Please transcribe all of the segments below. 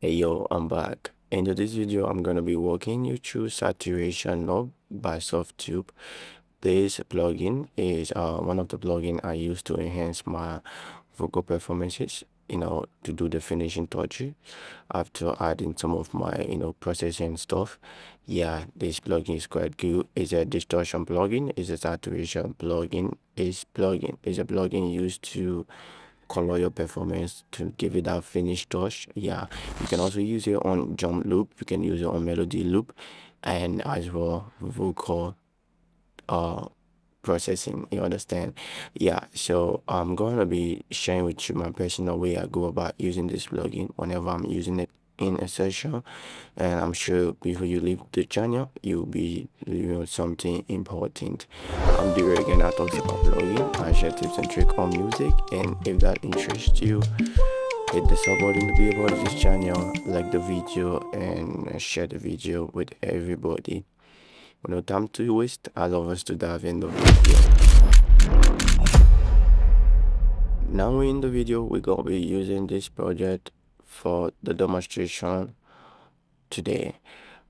Hey yo, I'm back. In this video, I'm gonna be walking you through Saturation Knob by Softube. This plugin is one of the plugin I use to enhance my vocal performances, to do the finishing touches after adding some of my, processing stuff. Yeah, this plugin is quite good. It's a distortion plugin, it's a saturation plugin, it's a plugin used to color your performance to give it that finished touch. Yeah, you can also use it on jump loop, you can use it on melody loop, and as well vocal uh processing, you understand. Yeah, so I'm going to be sharing with you my personal way I go about using this plugin whenever I'm using it in a session, and I'm sure before you leave the channel you'll be leaving something important. I'm the again, I talk about plugin, I share tips and tricks on music, and if that interests you, hit the sub button to be a part of this channel, like the video, and share the video with everybody. With no time to waste, I love us to dive in the video. Now in the video, we're gonna be using this project for the demonstration today.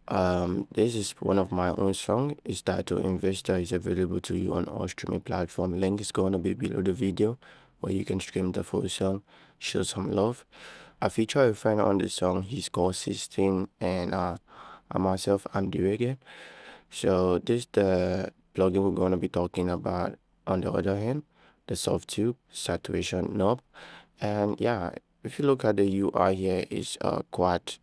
This is one of my own song. It's titled Investor. Is available to you on all streaming platform. Link is gonna be below the video where you can stream the full song, show some love. I feature a friend on the song. He's called 16, and I myself, I'm the reggae. So this the plugin we're going to be talking about. On the other hand, the Softube saturation knob, and yeah, if you look at the UI here, it's quite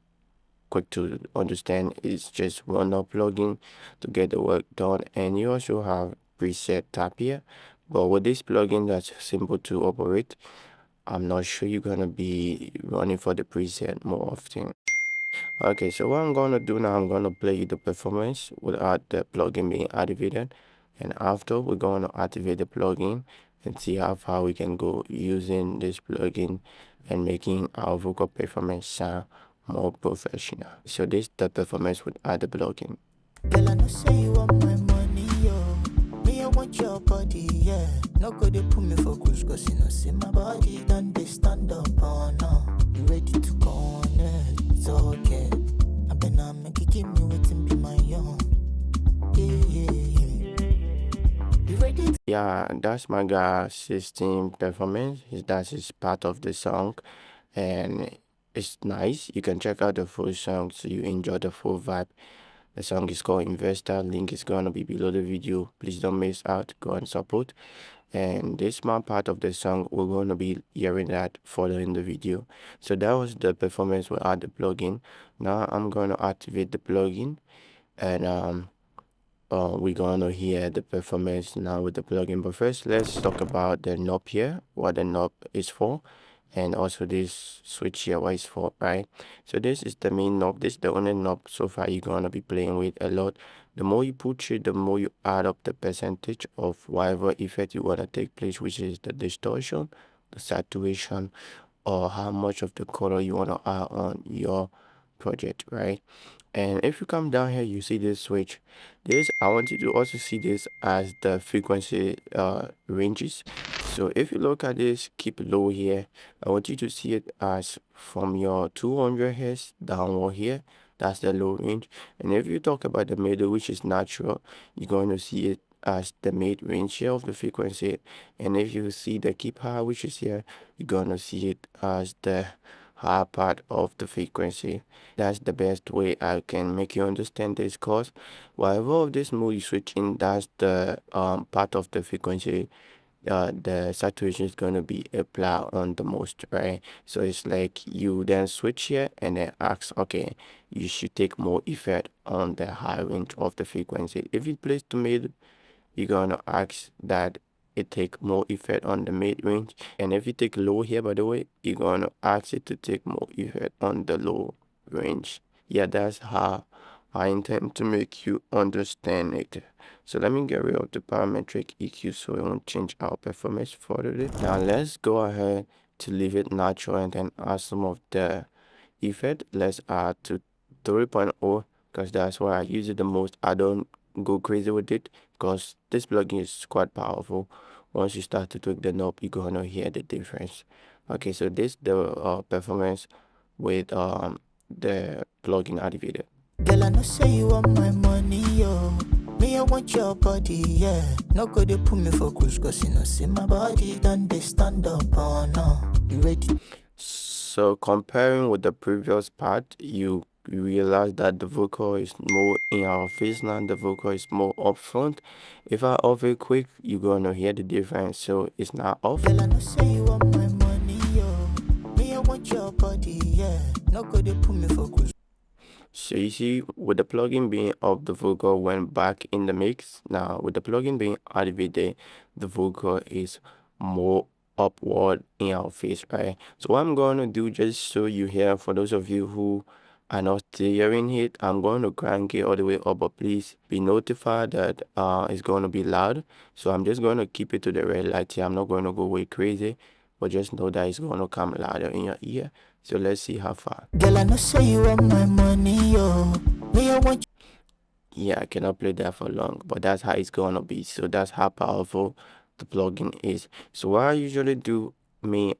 quick to understand. It's just one up plugin to get the work done, and you also have preset tab here. But with this plugin that's simple to operate, I'm not sure you're gonna be running for the preset more often. Okay, so what I'm gonna do now, I'm gonna play the performance without the plugin being activated, and after we're gonna activate the plugin and see how far we can go using this plugin and making our vocal performance sound more professional. So this is the performance without the plugin. Girl, I know say you want my money, yo. Me, I want your body, yeah. No go they put me for cruise, cause you know, see my body done they stand up, oh no. You ready to go on it? It's okay. I been make it give me waiting be my own. You ready yeah, that's my guy 16 performance. That is part of the song, and it's nice. You can check out the full song so you enjoy the full vibe. The song is called Investor. Link is gonna be below the video. Please don't miss out. Go and support. And this small part of the song, we're gonna be hearing that further in the video. So that was the performance without the plugin. Now I'm gonna activate the plugin, and we're gonna hear the performance now with the plugin. But first, let's talk about the knob here, what the knob is for, and also this switch here, what it's for, right? So this is the main knob. This is the only knob so far you're gonna be playing with a lot. The more you put it, the more you add up the percentage of whatever effect you wanna take place, which is the distortion, the saturation, or how much of the color you wanna add on your project, right? And if you come down here, you see this switch. This, I want you to also see this as the frequency ranges. So if you look at this, keep low here. I want you to see it as from your 200 Hz downward here. That's the low range. And if you talk about the middle, which is natural, you're going to see it as the mid range here of the frequency. And if you see the keep high, which is here, you're going to see it as the high part of the frequency. That's the best way I can make you understand this, cause whatever of this mode you switch in, that's the part of the frequency the saturation is going to be applied on the most, right? So it's like you then switch here and then ask, okay, you should take more effect on the high range of the frequency. If you place the mid, you're gonna ask that it take more effect on the mid range, and if you take low here, by the way, you're gonna ask it to take more effect on the low range. Yeah, that's how I intend to make you understand it. So let me get rid of the parametric EQ so it won't change our performance further. Now let's go ahead to leave it natural and then add some of the effect. Let's add to 3.0 because that's where I use it the most. I don't go crazy with it because this plugin is quite powerful. Once you start to tweak the knob, you're gonna hear the difference. Okay, so this the performance with the plugin activated. Girl, I know say you want my money, yo. Me, I want your body, yeah. No go they put me for cruise, cause you know, see my body, done they stand up, oh no. You ready? So comparing with the previous part, you realize that the vocal is more in our face now, the vocal is more upfront. If I off it quick, you're gonna hear the difference. So it's not off. Girl, I know say you want my money, yo. Me, I want your body, yeah. No go they put me for cruise. So you see, with the plugin being off, the vocal went back in the mix. Now with the plugin being activated, the vocal is more upward in our face, right? So what I'm going to do, just so you hear, for those of you who are not still hearing it, I'm going to crank it all the way up, but please be notified that it's going to be loud. So I'm just going to keep it to the red light here. I'm not going to go way crazy, but just know that it's going to come louder in your ear. So let's see how far. Girl, I know say you want my money, yo. Me, I want. Yeah, I cannot play that for long, but that's how it's gonna be. So that's how powerful the plugin is. So what I usually do,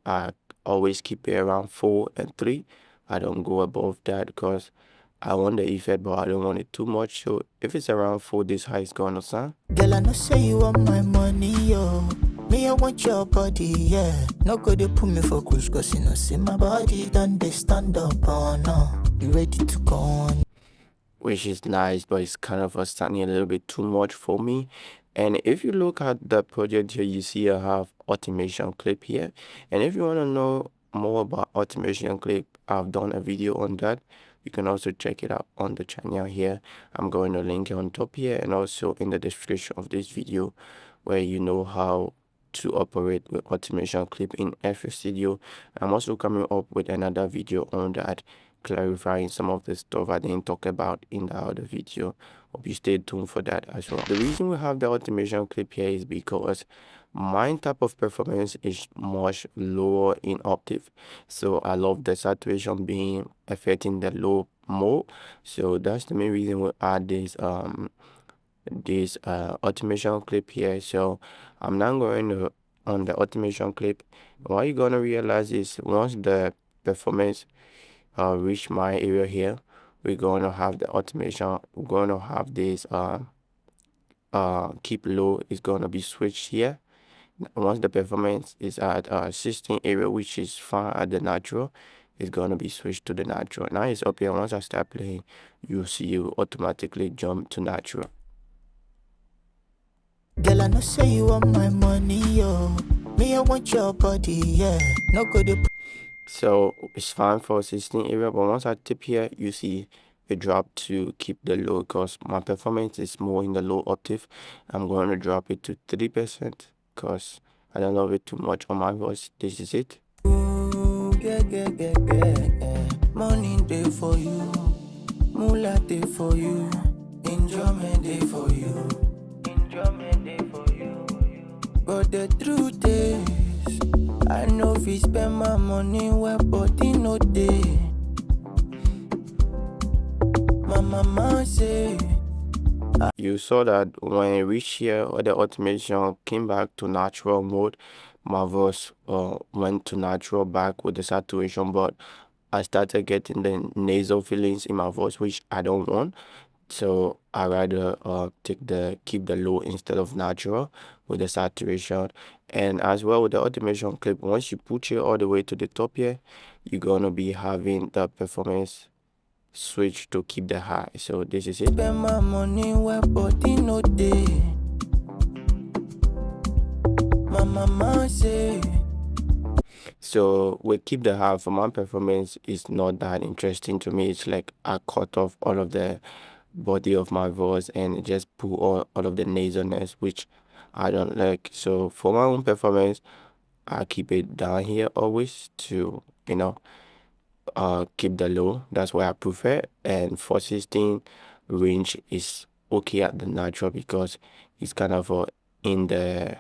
I always keep it around 4 and 3. I don't go above that because I want the effect, but I don't want it too much. So if it's around 4, this how it's gonna sound. Girl, I know say you want my money, yo. Me, I want your body, yeah. No go they put me for cruise, cause you know, see my body, done they stand up, oh no. You ready to go on? Which is nice, but it's kind of standing a little bit too much for me. And if you look at the project here, you see I have automation clip here. And if you want to know more about automation clip, I've done a video on that. You can also check it out on the channel here. I'm going to link it on top here and also in the description of this video, where you know how to operate with automation clip in FL Studio. I'm also coming up with another video on that, clarifying some of the stuff I didn't talk about in the other video. Hope you stay tuned for that as well. The reason we have the automation clip here is because my type of performance is much lower in octave, so I love the saturation being affecting the low more. So that's the main reason we add this automation clip here. So I'm now going to on the automation clip. What you're gonna realize is once the performance reach my area here, we're going to have the automation. We're going to have this keep low is going to be switched here. Once the performance is at 16 area, which is fine at the natural, it's going to be switched to the natural. Now it's up here. Once I start playing, you'll see you automatically jump to natural. Girl, I know say you want my money, yo. Me, I want your body, yeah. No go they. So it's fine for 16 area, but once I tip here, you see a drop to keep the low, because my performance is more in the low octave. I'm going to drop it to 3% because I don't love it too much on my voice. This is it. Ooh, yeah. Money day for you, moolah day for you, enjoyment day for you, enjoyment day for you. But the truth is, I know if you spend my money where body no day. My mama say. You saw that when I reached here, all the automation came back to natural mode. My voice went to natural back with the saturation, but I started getting the nasal feelings in my voice, which I don't want. So I rather keep the low instead of natural with the saturation. And as well with the automation clip, once you put it all the way to the top here, you're gonna be having the performance switch to keep the high. So this is it. Spend my money where body no day. My mama say. So we keep the high. For my performance is not that interesting to me. It's like I cut off all of the body of my voice and just pull all of the nasalness, which I don't like. So for my own performance, I keep it down here always to keep the low. That's why I prefer. And for 16 range is okay at the natural because it's kind of in the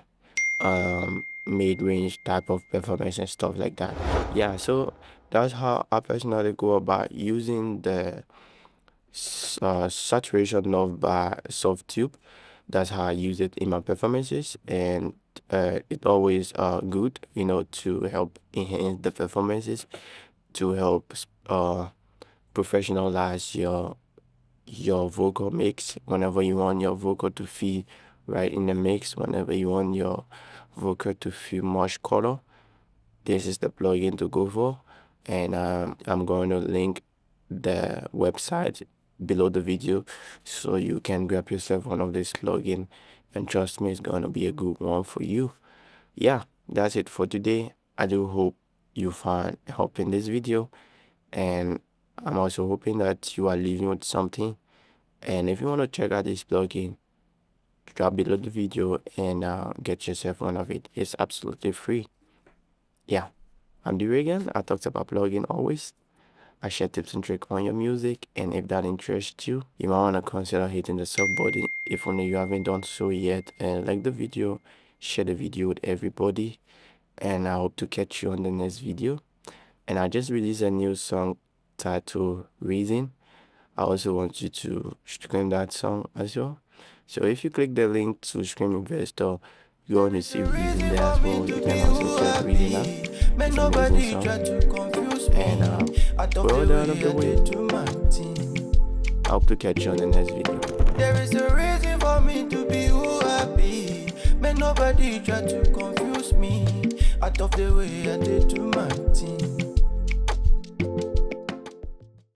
mid-range type of performance and stuff like that. Yeah, so that's how I personally go about using the saturation knob by Softube. That's how I use it in my performances, and it always good, to help enhance the performances, to help professionalize your vocal mix whenever you want your vocal to feel right in the mix, whenever you want your vocal to feel much color. This is the plugin to go for, and I'm going to link the website below the video so you can grab yourself one of these plugin, and trust me, it's gonna be a good one for you. Yeah, that's it for today. I do hope you find help in this video, and I'm also hoping that you are leaving with something. And if you want to check out this plugin, drop below the video and get yourself one of it. It's absolutely free. Yeah, I'm the Reagan. I talked about plugin always. I share tips and tricks on your music, and if that interests you, you might want to consider hitting the sub button if only you haven't done so yet, and like the video, share the video with everybody, and I hope to catch you on the next video. And I just released a new song titled Reason. I also want you to stream that song as well. So if you click the link to Stream Investor, you're going to see Reason there as well. You can also check Reason out. It's an amazing song. And we're all out of the way. I hope to catch you on the next video. There is a reason for me to be who I be. May nobody try to confuse me. Out of the way I did to my team.